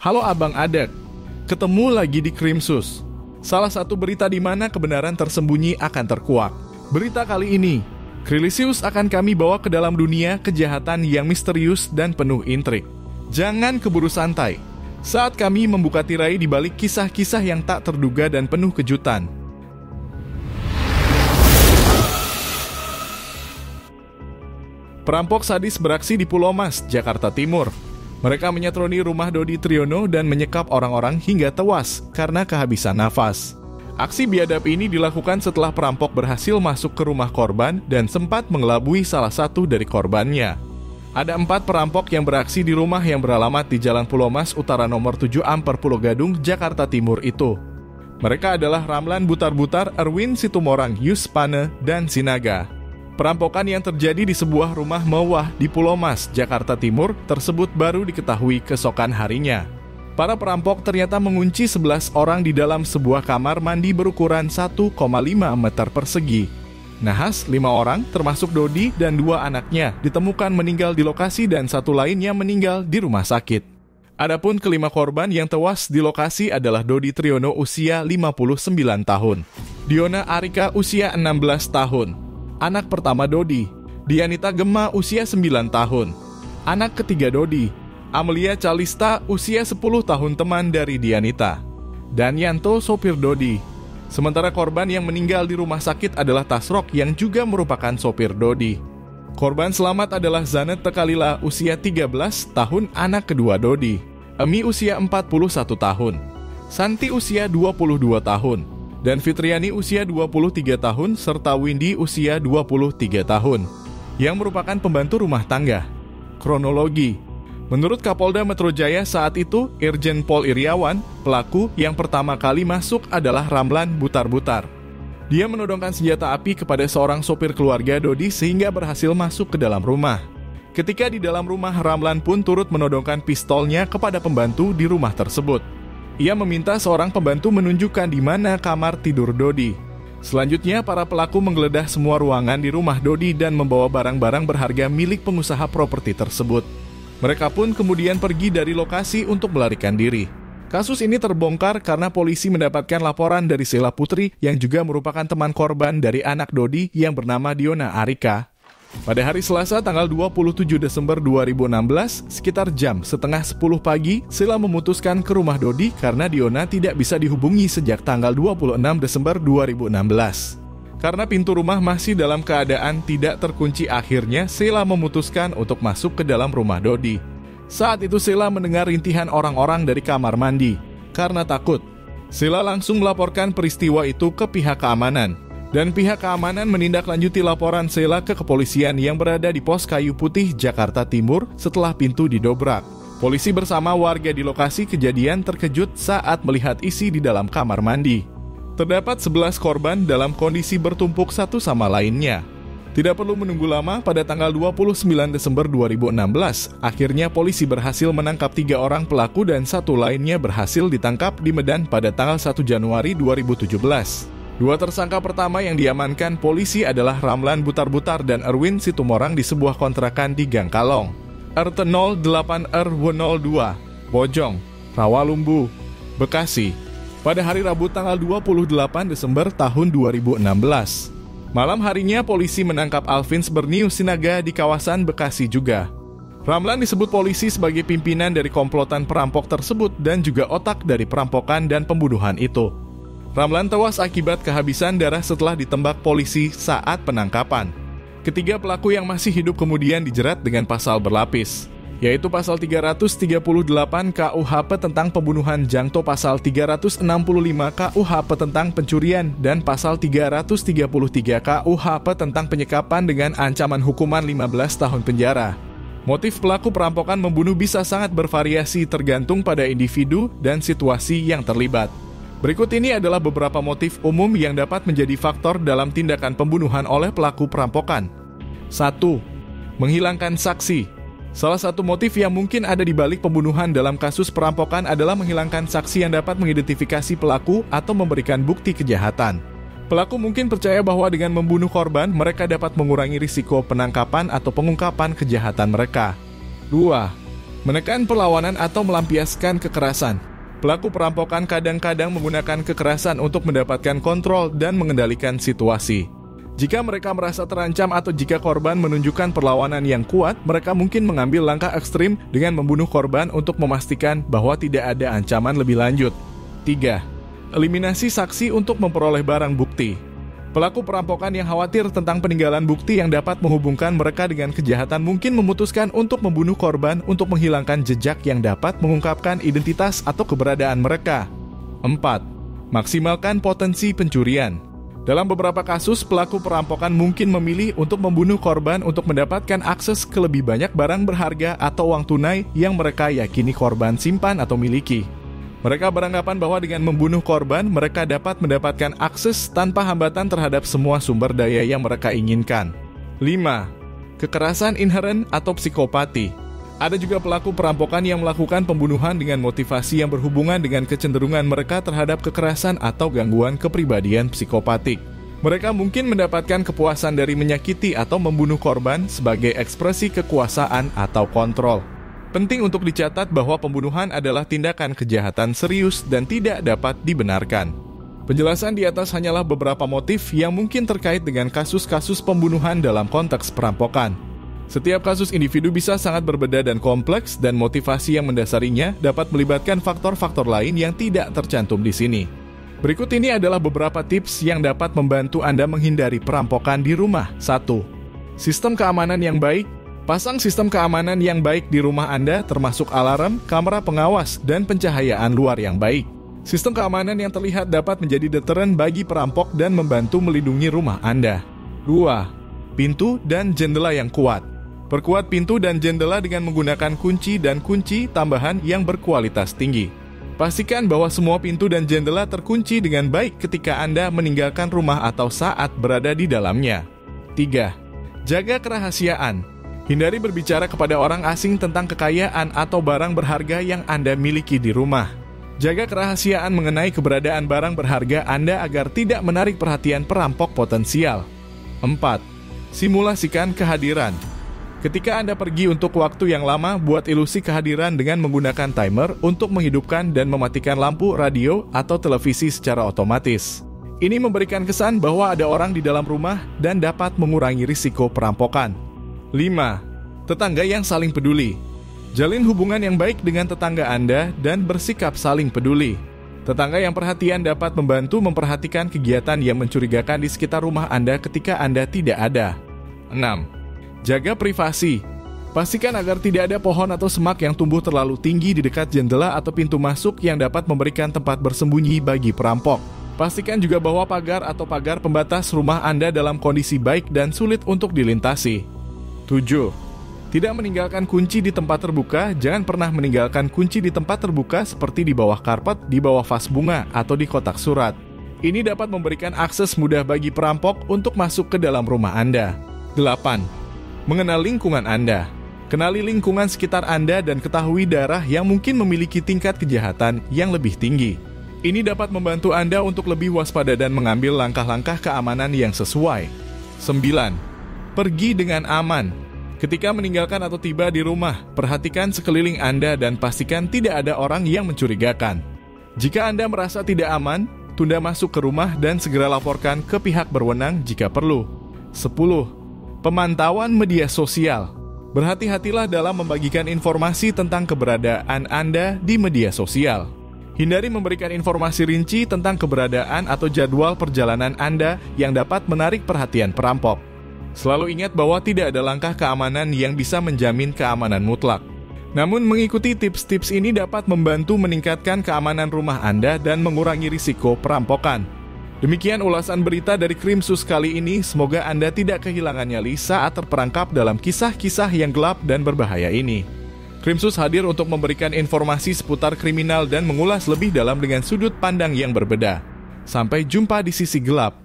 Halo Abang Adek, ketemu lagi di Krimsus. Salah satu berita di mana kebenaran tersembunyi akan terkuak. Berita kali ini, Krilisius akan kami bawa ke dalam dunia kejahatan yang misterius dan penuh intrik. Jangan keburu santai saat kami membuka tirai di balik kisah-kisah yang tak terduga dan penuh kejutan. Perampok sadis beraksi di Pulau Mas, Jakarta Timur. Mereka menyatroni rumah Dodi Triyono dan menyekap orang-orang hingga tewas karena kehabisan nafas. Aksi biadab ini dilakukan setelah perampok berhasil masuk ke rumah korban dan sempat mengelabui salah satu dari korbannya. Ada 4 perampok yang beraksi di rumah yang beralamat di Jalan Pulau Mas Utara nomor 7 Ampер Pulau Gadung, Jakarta Timur itu. Mereka adalah Ramlan Butar-Butar, Erwin Situmorang, Yuspane, dan Sinaga. Perampokan yang terjadi di sebuah rumah mewah di Pulau Mas, Jakarta Timur tersebut baru diketahui keesokan harinya. Para perampok ternyata mengunci 11 orang di dalam sebuah kamar mandi berukuran 1,5 meter persegi. Nahas 5 orang, termasuk Dodi dan 2 anaknya, ditemukan meninggal di lokasi dan 1 lainnya meninggal di rumah sakit. Adapun kelima korban yang tewas di lokasi adalah Dodi Triyono usia 59 tahun, Diona Arika usia 16 tahun, anak pertama Dodi, Dianita Gema usia 9 tahun, anak ketiga Dodi, Amelia Calista usia 10 tahun teman dari Dianita, dan Yanto sopir Dodi. Sementara korban yang meninggal di rumah sakit adalah Tasrok yang juga merupakan sopir Dodi. Korban selamat adalah Zanet Tekalila usia 13 tahun, anak kedua Dodi, Emi usia 41 tahun, Santi usia 22 tahun, dan Fitriani usia 23 tahun, serta Windy usia 23 tahun, yang merupakan pembantu rumah tangga. Kronologi: menurut Kapolda Metro Jaya saat itu, Irjen Pol Iriawan, pelaku yang pertama kali masuk adalah Ramlan Butar-Butar. Dia menodongkan senjata api kepada seorang sopir keluarga Dodi sehingga berhasil masuk ke dalam rumah. Ketika di dalam rumah, Ramlan pun turut menodongkan pistolnya kepada pembantu di rumah tersebut. Ia meminta seorang pembantu menunjukkan di mana kamar tidur Dodi. Selanjutnya, para pelaku menggeledah semua ruangan di rumah Dodi dan membawa barang-barang berharga milik pengusaha properti tersebut. Mereka pun kemudian pergi dari lokasi untuk melarikan diri. Kasus ini terbongkar karena polisi mendapatkan laporan dari Sheila Putri yang juga merupakan teman korban dari anak Dodi yang bernama Diona Arika. Pada hari Selasa tanggal 27 Desember 2016, sekitar jam setengah 10 pagi, Sheila memutuskan ke rumah Dodi karena Diona tidak bisa dihubungi sejak tanggal 26 Desember 2016. Karena pintu rumah masih dalam keadaan tidak terkunci, akhirnya Sheila memutuskan untuk masuk ke dalam rumah Dodi. Saat itu Sheila mendengar rintihan orang-orang dari kamar mandi. Karena takut, Sheila langsung melaporkan peristiwa itu ke pihak keamanan. Dan pihak keamanan menindaklanjuti laporan Sheila ke kepolisian yang berada di Pos Kayu Putih, Jakarta Timur setelah pintu didobrak. Polisi bersama warga di lokasi kejadian terkejut saat melihat isi di dalam kamar mandi. Terdapat 11 korban dalam kondisi bertumpuk satu sama lainnya. Tidak perlu menunggu lama, pada tanggal 29 Desember 2016, akhirnya polisi berhasil menangkap 3 orang pelaku dan 1 lainnya berhasil ditangkap di Medan pada tanggal 1 Januari 2017. 2 tersangka pertama yang diamankan polisi adalah Ramlan Butar-Butar dan Erwin Situmorang di sebuah kontrakan di Gang Kalong, RT08 RW02, Bojong, Rawalumbu, Bekasi, pada hari Rabu tanggal 28 Desember tahun 2016. Malam harinya polisi menangkap Alvin Bernius Sinaga di kawasan Bekasi juga. Ramlan disebut polisi sebagai pimpinan dari komplotan perampok tersebut dan juga otak dari perampokan dan pembunuhan itu. Ramlan tewas akibat kehabisan darah setelah ditembak polisi saat penangkapan. Ketiga pelaku yang masih hidup kemudian dijerat dengan pasal berlapis, yaitu pasal 338 KUHP tentang pembunuhan jangto, pasal 365 KUHP tentang pencurian, dan pasal 333 KUHP tentang penyekapan dengan ancaman hukuman 15 tahun penjara. Motif pelaku perampokan membunuh bisa sangat bervariasi tergantung pada individu dan situasi yang terlibat. Berikut ini adalah beberapa motif umum yang dapat menjadi faktor dalam tindakan pembunuhan oleh pelaku perampokan. 1. Menghilangkan saksi. Salah satu motif yang mungkin ada di balik pembunuhan dalam kasus perampokan adalah menghilangkan saksi yang dapat mengidentifikasi pelaku atau memberikan bukti kejahatan. Pelaku mungkin percaya bahwa dengan membunuh korban, mereka dapat mengurangi risiko penangkapan atau pengungkapan kejahatan mereka. 2. Menekan perlawanan atau melampiaskan kekerasan. Pelaku perampokan kadang-kadang menggunakan kekerasan untuk mendapatkan kontrol dan mengendalikan situasi. Jika mereka merasa terancam atau jika korban menunjukkan perlawanan yang kuat, mereka mungkin mengambil langkah ekstrim dengan membunuh korban untuk memastikan bahwa tidak ada ancaman lebih lanjut. 3. Eliminasi saksi untuk memperoleh barang bukti. Pelaku perampokan yang khawatir tentang peninggalan bukti yang dapat menghubungkan mereka dengan kejahatan mungkin memutuskan untuk membunuh korban untuk menghilangkan jejak yang dapat mengungkapkan identitas atau keberadaan mereka. 4. Maksimalkan potensi pencurian. Dalam beberapa kasus, pelaku perampokan mungkin memilih untuk membunuh korban untuk mendapatkan akses ke lebih banyak barang berharga atau uang tunai yang mereka yakini korban simpan atau miliki. Mereka beranggapan bahwa dengan membunuh korban, mereka dapat mendapatkan akses tanpa hambatan terhadap semua sumber daya yang mereka inginkan. 5. Kekerasan inheren atau psikopati. Ada juga pelaku perampokan yang melakukan pembunuhan dengan motivasi yang berhubungan dengan kecenderungan mereka terhadap kekerasan atau gangguan kepribadian psikopatik. Mereka mungkin mendapatkan kepuasan dari menyakiti atau membunuh korban sebagai ekspresi kekuasaan atau kontrol. Penting untuk dicatat bahwa pembunuhan adalah tindakan kejahatan serius dan tidak dapat dibenarkan. Penjelasan di atas hanyalah beberapa motif yang mungkin terkait dengan kasus-kasus pembunuhan dalam konteks perampokan. Setiap kasus individu bisa sangat berbeda dan kompleks, dan motivasi yang mendasarinya dapat melibatkan faktor-faktor lain yang tidak tercantum di sini. Berikut ini adalah beberapa tips yang dapat membantu Anda menghindari perampokan di rumah. 1. Sistem keamanan yang baik. Pasang sistem keamanan yang baik di rumah Anda, termasuk alarm, kamera pengawas, dan pencahayaan luar yang baik. Sistem keamanan yang terlihat dapat menjadi deteren bagi perampok dan membantu melindungi rumah Anda. 2. Pintu dan jendela yang kuat. Perkuat pintu dan jendela dengan menggunakan kunci dan kunci tambahan yang berkualitas tinggi. Pastikan bahwa semua pintu dan jendela terkunci dengan baik ketika Anda meninggalkan rumah atau saat berada di dalamnya. 3. Jaga kerahasiaan. Hindari berbicara kepada orang asing tentang kekayaan atau barang berharga yang Anda miliki di rumah. Jaga kerahasiaan mengenai keberadaan barang berharga Anda agar tidak menarik perhatian perampok potensial. 4. Simulasikan kehadiran. Ketika Anda pergi untuk waktu yang lama, buat ilusi kehadiran dengan menggunakan timer untuk menghidupkan dan mematikan lampu, radio, atau televisi secara otomatis. Ini memberikan kesan bahwa ada orang di dalam rumah dan dapat mengurangi risiko perampokan. 5. Tetangga yang saling peduli. Jalin hubungan yang baik dengan tetangga Anda dan bersikap saling peduli. Tetangga yang perhatian dapat membantu memperhatikan kegiatan yang mencurigakan di sekitar rumah Anda ketika Anda tidak ada. 6. Jaga privasi. Pastikan agar tidak ada pohon atau semak yang tumbuh terlalu tinggi di dekat jendela atau pintu masuk yang dapat memberikan tempat bersembunyi bagi perampok. Pastikan juga bahwa pagar atau pagar pembatas rumah Anda dalam kondisi baik dan sulit untuk dilintasi. 7. Tidak meninggalkan kunci di tempat terbuka. Jangan pernah meninggalkan kunci di tempat terbuka seperti di bawah karpet, di bawah vas bunga, atau di kotak surat. Ini dapat memberikan akses mudah bagi perampok untuk masuk ke dalam rumah Anda. 8. Mengenal lingkungan Anda. Kenali lingkungan sekitar Anda dan ketahui daerah yang mungkin memiliki tingkat kejahatan yang lebih tinggi. Ini dapat membantu Anda untuk lebih waspada dan mengambil langkah-langkah keamanan yang sesuai. 9. Pergi dengan aman. Ketika meninggalkan atau tiba di rumah, perhatikan sekeliling Anda dan pastikan tidak ada orang yang mencurigakan. Jika Anda merasa tidak aman, tunda masuk ke rumah dan segera laporkan ke pihak berwenang jika perlu. 10. Pemantauan media sosial. Berhati-hatilah dalam membagikan informasi tentang keberadaan Anda di media sosial. Hindari memberikan informasi rinci tentang keberadaan atau jadwal perjalanan Anda yang dapat menarik perhatian perampok. Selalu ingat bahwa tidak ada langkah keamanan yang bisa menjamin keamanan mutlak. Namun mengikuti tips-tips ini dapat membantu meningkatkan keamanan rumah Anda dan mengurangi risiko perampokan. Demikian ulasan berita dari Krimsus kali ini. Semoga Anda tidak kehilangan nyali saat terperangkap dalam kisah-kisah yang gelap dan berbahaya ini. Krimsus hadir untuk memberikan informasi seputar kriminal dan mengulas lebih dalam dengan sudut pandang yang berbeda. Sampai jumpa di sisi gelap.